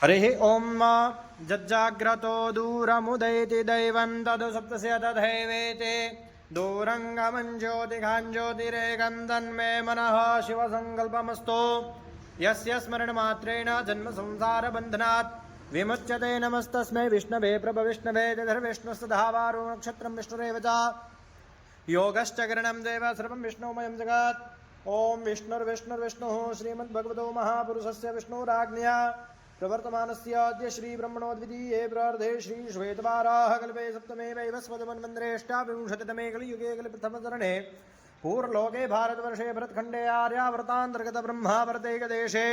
हरिः ॐ जज्जाग्रतो दूरमुदैति दैवं तदु सप्तस्य तथैवेति दूरङ्गमं ज्योतिघाञ्ज्योतिरेकं तन्मे मनः शिवसङ्कल्पमस्तु यस्य स्मरणमात्रेण जन्मसंसारबन्धनात् विमुच्यते। नमस्तस्मै विष्णवे प्रभविष्णवे तदर्विष्णुस्तधावारो नक्षत्रं विष्णुरेव च योगश्च गरणं देव सर्वं विष्णुमयं जगत्। ॐ विष्णुर्विष्णुर्विष्णुः श्रीमद्भगवतो महापुरुषस्य विष्णुराज्ञया प्रवर्तमानस्य अद्य श्रीब्रह्मणोद्वितीये प्रार्धे श्रीश्वेतवाराह कल्पे सप्तमे वैवस्वतमन्वन्तरेष्टाविंशतितमे कलियुगे कलिप्रथमचरणे पूर्वलोके भारतवर्षे भरतखण्डे आर्यावर्तान्तर्गत ब्रह्मावर्तैकदेशे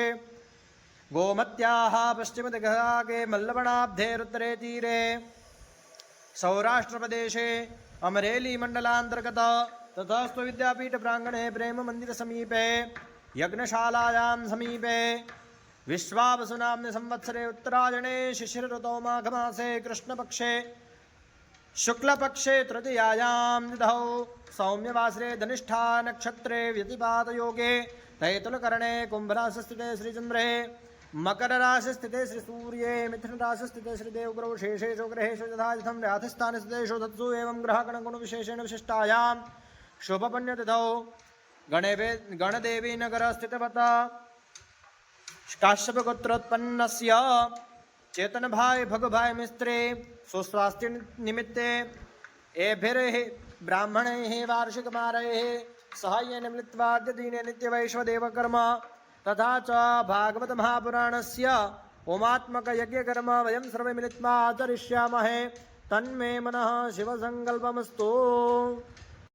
गोमत्याः पश्चिमदिग्भागे मल्लवणाब्धेरुत्तरे तीरे सौराष्ट्रप्रदेशे अमरेली मण्डलान्तर्गत तथास्तु विद्यापीठ प्राङ्गणे प्रेममन्दिरसमीपे यज्ञशालायां समीपे विश्वावसुनाम्नि संवत्सरे उत्तरायणे शिशिरऋतौ माघमासे कृष्णपक्षे शुक्लपक्षे तृतीयायां तिथौ सौम्यवासरे धनिष्ठा नक्षत्रे व्यतिपातयोगे तैतुलकरणे कुम्भराशिस्थिते श्रीचन्द्रे मकरराशिस्थिते श्रीसूर्ये मिथुनराशिस्थिते श्रीदेवगुरौ शेषेषु ग्रहेषु यथा यथं व्याधिस्थाने स्थितेषु तत्सु एवं ग्रहगणगुणविशेषेण विशिष्टायां शुभपुण्यतिथौ गणदेवी नगरस्थितवता काश्यपगोत्रोत्पन्नस्य चेतनभाई भगुभाई मिस्त्रे सुस्वास्थ्य निमित्ते एभिर्हि ब्राह्मणैः वार्षिकमारैः सहाय्येन मिलित्वाद्य दीने नित्यवैश्वदेवकर्म तथा च भागवत महापुराणस्य ओमात्मकयज्ञकर्म वयं सर्वे मिलित्वा आचरिष्यामहे। तन्मे मनः शिवसङ्कल्पमस्तु।